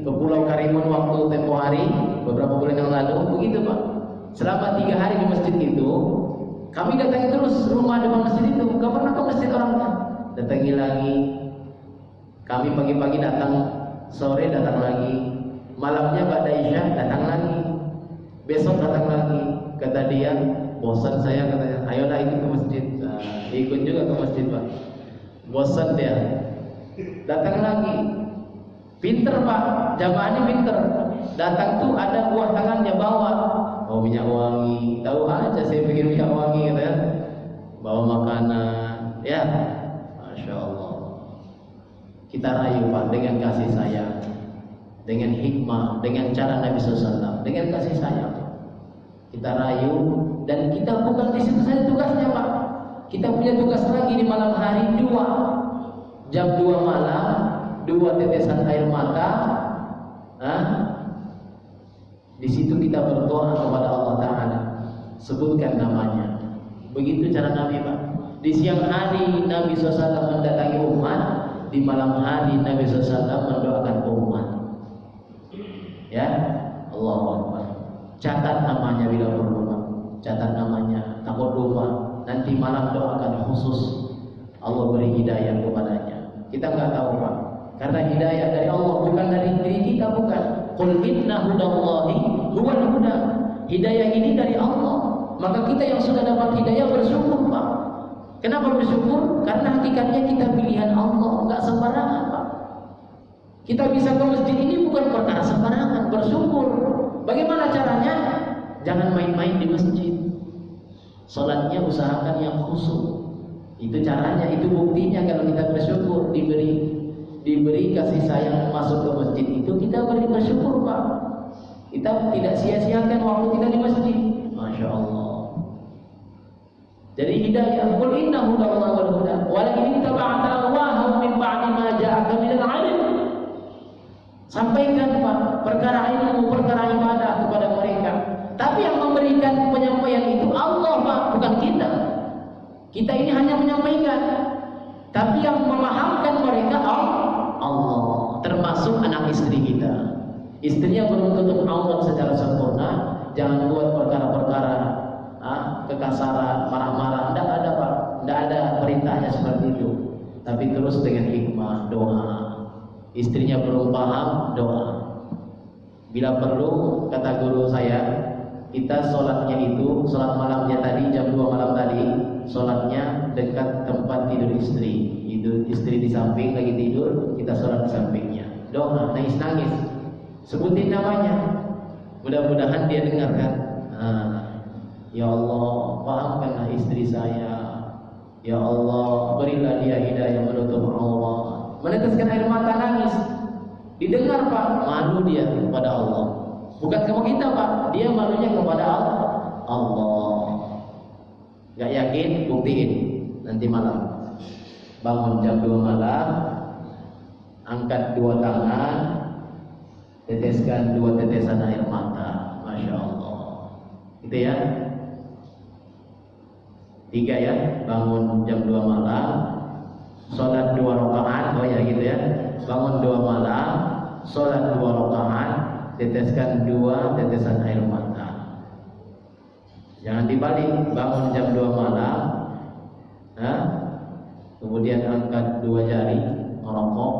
ke Pulau Karimun waktu tempo hari beberapa bulan yang lalu, begitu Pak. Selama 3 hari di masjid itu, kami datangi terus rumah depan masjid itu, nggak pernah ke masjid orangnya. Datangi lagi, kami pagi-pagi datang, sore datang lagi, malamnya ba'da isya datang lagi, besok datang lagi. Kata dia, bosan saya, katanya, ayolah ikut ke masjid. Nah, ikut juga ke masjid Pak. Bosan dia, datang lagi. Pinter Pak, jamaah ini pinter. Datang tuh ada buah tangannya bawa, bawa minyak wangi. Tahu aja saya bikin minyak wangi, gitu ya. Bawa makanan, ya, masya Allah. Kita rayu Pak dengan kasih sayang, dengan hikmah, dengan cara Nabi SAW, dengan kasih sayang. Kita rayu, dan kita bukan di situ saja tugasnya Pak. Kita punya tugas lagi di malam hari 2 jam 2 malam, 2 tetesan air mata. Di situ kita berdoa kepada Allah Ta'ala, sebutkan namanya. Begitu cara Nabi Pak. Di siang hari Nabi SAW mendatangi umat, di malam hari Nabi SAW mendoakan umat. Ya, Allahu Akbar. Catat namanya bila perlu Pak. Catat namanya, takut lupa. Nanti malam doakan khusus, Allah beri hidayah kepadanya. Kita nggak tahu Pak, karena hidayah dari Allah, bukan dari diri kita, bukan. Qul inna hudallahi huwal huda. Hidayah ini dari Allah. Maka kita yang sudah dapat hidayah bersyukur Pak. Kenapa bersyukur? Karena hakikatnya kita pilihan Allah, nggak sembarangan Pak. Kita bisa ke masjid ini bukan perkara sembarangan, bersyukur. Bagaimana caranya? Jangan main-main di masjid. Salatnya usahakan yang khusyuk. Itu caranya, itu buktinya kalau kita bersyukur, diberi kasih sayang masuk ke masjid itu, kita beri bersyukur Pak. Kita tidak sia-siakan waktu kita di masjid. Masya Allah. Jadi hidayah, qul inna hudallahi wal huda walakin ittaba'ta ahwa'ahum min ba'di ma ja'aka minal 'ilm. Sampaikan Pak perkara ilmu, perkara ibadah kepada mereka. Tapi yang memberikan penyampaian itu Allah Pak, bukan kita. Kita ini hanya menyampaikan. Tapi yang memahamkan mereka Allah, termasuk anak istri kita. Istrinya belum tutup aurat secara sempurna, jangan buat perkara-perkara kekasaran, marah-marah. Tidak ada Pak, tidak ada perintahnya seperti itu. Tapi terus dengan hikmah, doa. Istrinya belum paham, doa. Bila perlu, kata guru saya, kita sholatnya itu, sholat malamnya tadi jam 2 malam tadi, sholatnya dekat tempat tidur istri. Itu istri di samping lagi tidur, kita sholat di sampingnya. Doa, nangis-nangis, sebutin namanya. Mudah-mudahan dia dengarkan. Ya Allah, pahamkanlah istri saya. Ya Allah, berilah dia hidayah menutup Allah. Meneteskan air mata, nangis. Didengar Pak, malu dia kepada Allah. Bukan sama kita Pak, dia malunya kepada Allah. Gak yakin, buktiin nanti malam. Bangun jam 2 malam, angkat 2 tangan, teteskan 2 tetesan air mata. Masya Allah. Gitu ya. 3 ya, bangun jam 2 malam, sholat 2 rakaat, oh ya gitu ya. Bangun 2 malam, sholat 2 rakaat, teteskan 2 tetesan air mata. Jangan dibalik, bangun jam 2 malam, kemudian angkat 2 jari, merokok,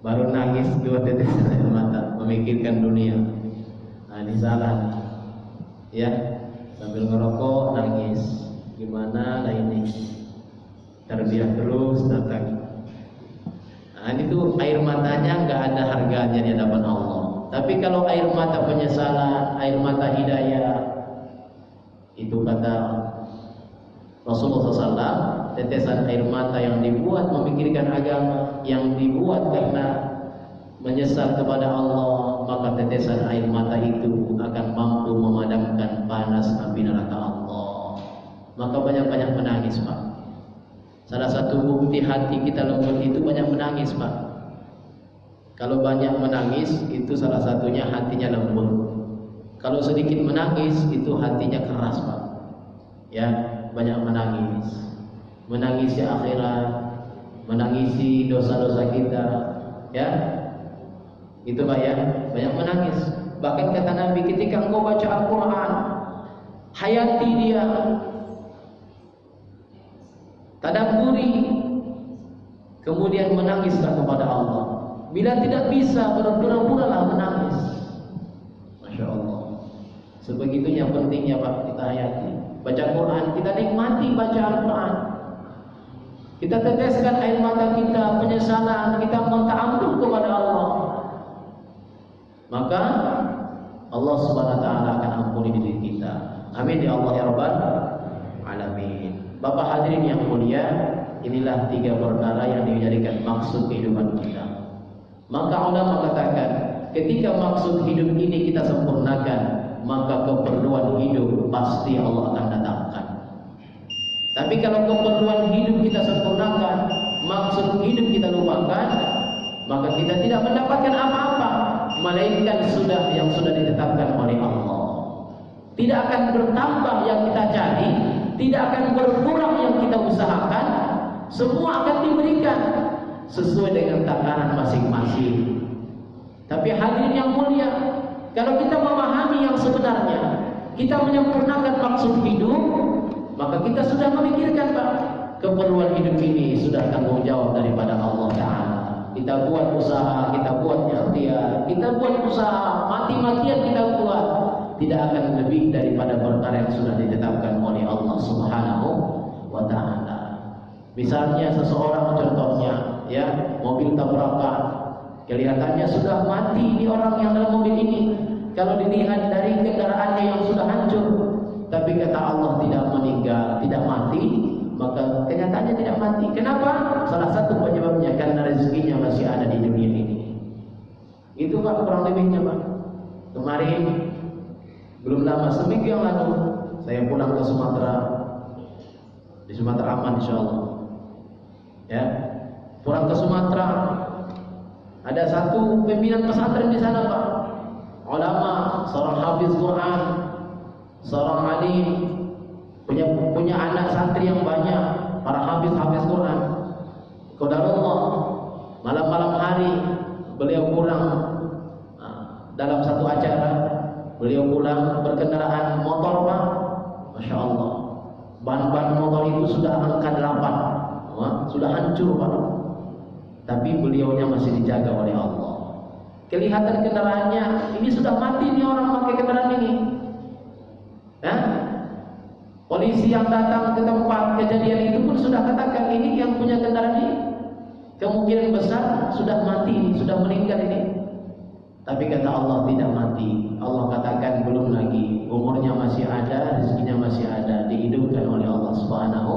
baru nangis 2 tetesan air mata, memikirkan dunia. Nah ini salah, ya. Sambil ngerokok, nangis. Gimana lah ini? Terbiah terus datang. Nah ini tuh air matanya nggak ada harganya di hadapan Allah. Tapi kalau air mata penyesalan, air mata hidayah, itu kata Rasulullah SAW, tetesan air mata yang dibuat memikirkan agama, yang dibuat karena menyesal kepada Allah, maka tetesan air mata itu akan mampu memadamkan panas api neraka Allah. Maka banyak-banyak menangis, Pak. Salah satu bukti hati kita lembut itu banyak menangis, Pak. Kalau banyak menangis itu salah satunya hatinya lembut. Kalau sedikit menangis itu hatinya keras, Pak. Ya, banyak menangis. Menangisi akhirat, menangisi dosa-dosa kita, ya. Itu Pak ya, banyak menangis. Bahkan kata Nabi, ketika engkau baca Al-Quran, hayati dia, tadabburi, kemudian menangislah kepada Allah. Bila tidak bisa, berpura-puralah menangis. Masya Allah. Sebegitunya pentingnya Pak kita hayati. Baca Quran, kita nikmati baca Al-Quran. Kita teteskan air mata kita, penyesalan, kita minta ampun kepada Allah. Maka Allah Subhanahu wa taala akan ampuni diri kita. Amin ya Allah ya Rabbal alamin. Bapak hadirin yang mulia, inilah 3 perkara yang dijadikan maksud kehidupan kita. Maka ulama katakan, ketika maksud hidup ini kita sempurnakan, maka keperluan hidup pasti Allah akan datangkan. Tapi kalau keperluan hidup kita sempurnakan, maksud hidup kita lupakan, maka kita tidak mendapatkan apa-apa, melainkan yang sudah ditetapkan oleh Allah. Tidak akan bertambah yang kita cari, tidak akan berkurang yang kita usahakan, semua akan diberikan sesuai dengan takaran masing-masing. Tapi hadirin yang mulia, kalau kita memahami yang sebenarnya, kita menyempurnakan maksud hidup, maka kita sudah memikirkan Pak, keperluan hidup ini sudah tanggung jawab daripada Allah Ta'ala. Kita buat usaha, kita buat ikhtiar, kita buat usaha, mati-matian kita buat, tidak akan lebih daripada perkara yang sudah ditetapkan oleh Allah Subhanahu wa Ta'ala. Misalnya seseorang, contohnya ya, mobil tabrakan, kelihatannya sudah mati ini orang yang dalam mobil ini. Kalau dilihat dari kendaraannya yang sudah hancur, tapi kata Allah tidak meninggal, tidak mati, maka kenyataannya tidak mati. Kenapa? Salah satu penyebabnya karena rezekinya masih ada di dunia ini. Itu Pak kurang lebihnya Pak. Kemarin belum lama, seminggu yang lalu, saya pulang ke Sumatera. Di Sumatera aman insyaallah. Ya, pulang ke Sumatera, ada satu pimpinan pesantren di sana Pak, ulama, seorang hafiz Quran, seorang alim, punya anak santri yang banyak, para hafiz Quran. Qadarullah, malam-malam hari beliau pulang dalam satu acara, beliau pulang berkendaraan motor Pak, Masya Allah, ban motor itu sudah angka 8, sudah hancur Pak, tapi beliaunya masih dijaga oleh Allah. Kelihatan kendaraannya, ini sudah mati nih orang pakai kendaraan ini. Polisi yang datang ke tempat kejadian itu pun sudah katakan, ini yang punya kendaraan ini kemungkinan besar sudah mati, sudah meninggal ini. Tapi kata Allah tidak mati. Allah katakan belum lagi, umurnya masih ada, rezekinya masih ada, dihidupkan oleh Allah Subhanahu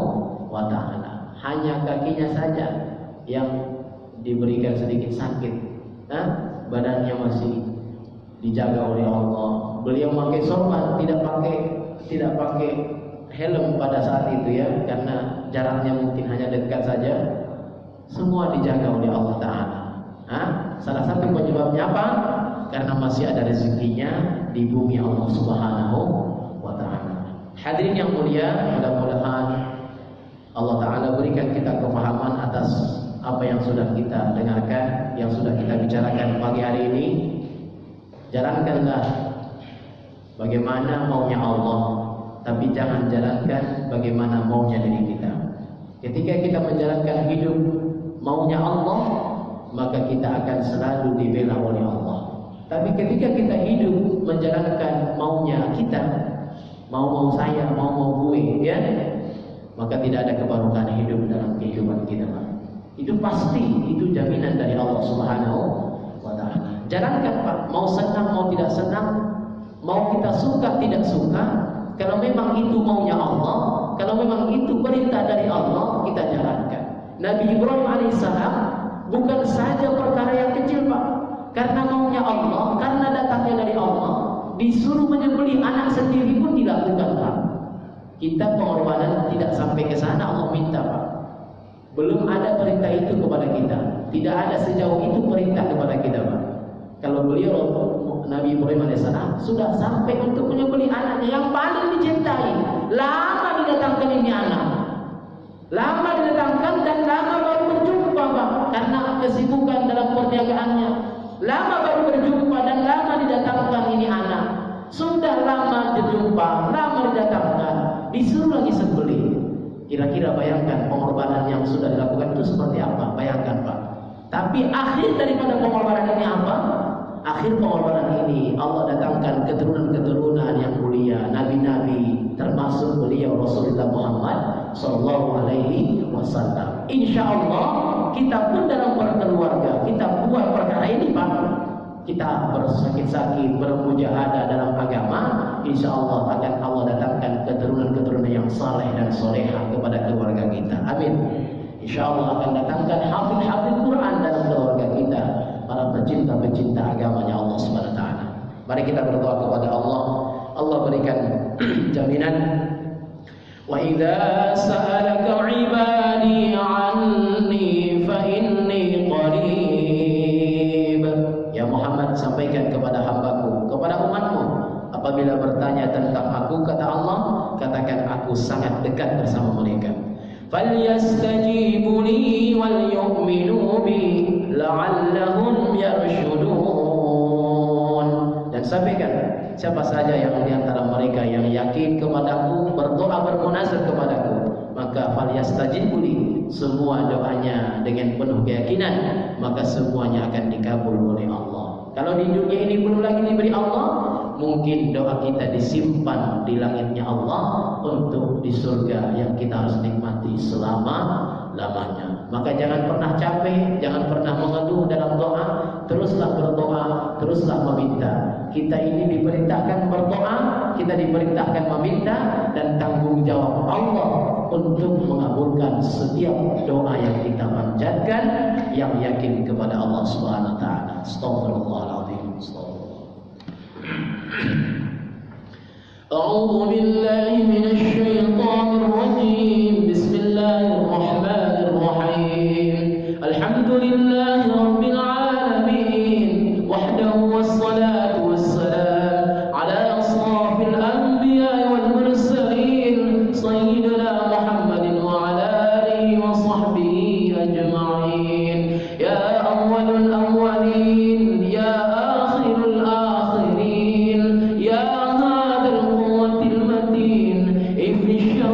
wa Ta'ala. Hanya kakinya saja yang diberikan sedikit sakit, badannya masih dijaga oleh Allah. Beliau pakai sorban, tidak pakai helm pada saat itu ya, karena jaraknya mungkin hanya dekat saja. Semua dijaga oleh Allah Ta'ala. Salah satu penyebabnya apa? Karena masih ada rezekinya di bumi Allah Subhanahu wa Ta'ala. Hadirin yang mulia, mudah-mudahan Allah Ta'ala berikan kita kefahaman atas apa yang sudah kita dengarkan, yang sudah kita bicarakan pagi hari ini. Jalankanlah bagaimana maunya Allah, tapi jangan jalankan bagaimana maunya diri kita. Ketika kita menjalankan hidup maunya Allah, maka kita akan selalu dibela oleh Allah. Tapi ketika kita hidup menjalankan maunya kita, mau saya, mau gue, ya, maka tidak ada kebarukan hidup dalam kehidupan kita, Pak. Itu pasti, itu jaminan dari Allah Subhanahu wa Ta'ala. Jalankan Pak, mau senang mau tidak senang, mau kita suka tidak suka, kalau memang itu maunya Allah, kalau memang itu perintah dari Allah, kita jalankan. Nabi Ibrahim alaihissalam bukan saja perkara yang kecil Pak, karena maunya Allah, karena datangnya dari Allah, disuruh menyembelih anak sendiri pun dilakukan, Pak. Kita pengorbanan tidak sampai ke sana, Allah minta, Pak. Belum ada perintah itu kepada kita. Tidak ada sejauh itu perintah kepada kita, Pak. Kalau beliau Nabi Ibrahim alaihissalam sudah sampai untuk menyembelih anaknya yang paling dicintai. Lama didatangkan ini anak. Lama didatangkan dan lama baru berjumpa, Pak. Karena kesibukan dalam perniagaannya. Lama baru berjumpa dan lama didatangkan ini anak. Sudah lama berjumpa, lama didatangkan, disuruh lagi sembelih. Kira-kira bayangkan pengorbanan yang sudah dilakukan itu seperti apa? Bayangkan, Pak. Tapi akhir daripada pengorbanan ini apa? Akhir pengorbanan ini Allah datangkan keturunan-keturunan yang mulia, nabi-nabi, termasuk beliau Rasulullah Muhammad sallallahu alaihi wasallam. Insyaallah kita pun dalam berkeluarga, kita buat perkara ini, Pak. Kita bersakit-sakit, bermujahadah dalam agama, insyaallah akan Allah datangkan keturunan-keturunan yang saleh dan solehah kepada keluarga kita. Amin. Insyaallah akan datangkan hafiz-hafiz Quran dalam keluarga kita, para pecinta-pecinta agamanya Allah Subhanahu wa taala. Mari kita berdoa kepada Allah. Allah berikan jaminan. Wa idza sa'alaka 'ibadi 'anni fa inni qarib. Ya Muhammad, sampaikan kepada hambaku, kepada umatmu, apabila bertanya tentang aku, kata Allah, katakan aku sangat dekat bersama mereka. فَلْيَسْتَجِيبُوا لِي وَلْيُؤْمِنُوا بِي لَعَلَّهُمْ يَرْشُدُونَ. Dan sampaikan, siapa saja yang di antara mereka yang yakin kepadaku, berdoa bermunajat kepadaku, maka falyastajibuu li, semua doanya dengan penuh keyakinan, maka semuanya akan dikabul oleh Allah. Kalau di dunia ini belum lagi diberi Allah, mungkin doa kita disimpan di langitnya Allah untuk di surga yang kita harus nikmati selama-lamanya. Maka jangan pernah capek, jangan pernah mengeluh dalam doa, teruslah berdoa, teruslah meminta. Kita ini diperintahkan berdoa, kita diperintahkan meminta, dan tanggung jawab Allah untuk mengabulkan setiap doa yang kita panjatkan yang yakin kepada Allah Subhanahu wa taala. Astaghfirullahaladzim. أعوذ بالله من الشيطان الرجيم. بسم الله الرحمن الرحيم. الحمد لله رب العالمين وحده، والصلاة والسلام على أشرف الأنبياء والمرسلين سيدنا محمد وعلى آله وصحبه أجمعين. يا أول الأولين، يا آخر الآخرين، يا افرش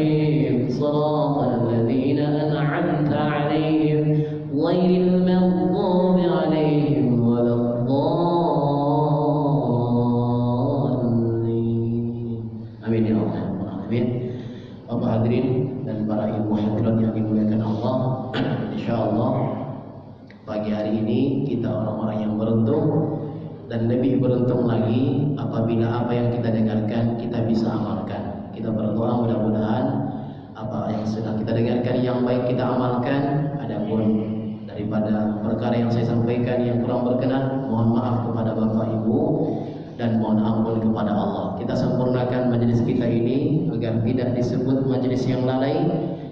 alaihim siratal ladzina an'amta alaihim ghairil maghdubi alaihim waladdallin. Amin ya Allah. Amin. Bapak hadirin dan para ibu hadirat yang dimuliakan Allah, insyaallah pagi hari ini kita orang-orang yang beruntung, dan lebih beruntung lagi apabila apa yang kita dengarkan kita bisa amalkan. Kita berdoa mudah-mudahan apa yang sudah kita dengarkan yang baik kita amalkan. Adapun daripada perkara yang saya sampaikan yang kurang berkenan, mohon maaf kepada Bapak Ibu dan mohon ampun kepada Allah. Kita sempurnakan majelis kita ini agar tidak disebut majelis yang lalai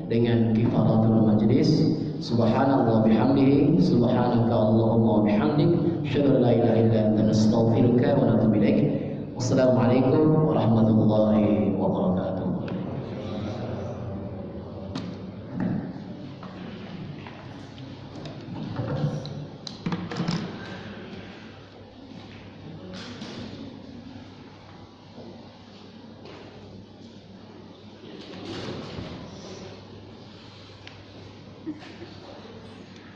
dengan kifaratul majelis. Subhanallah bihamdihi, subhanaka Allahumma bihamdik, syada la ilaha illa anta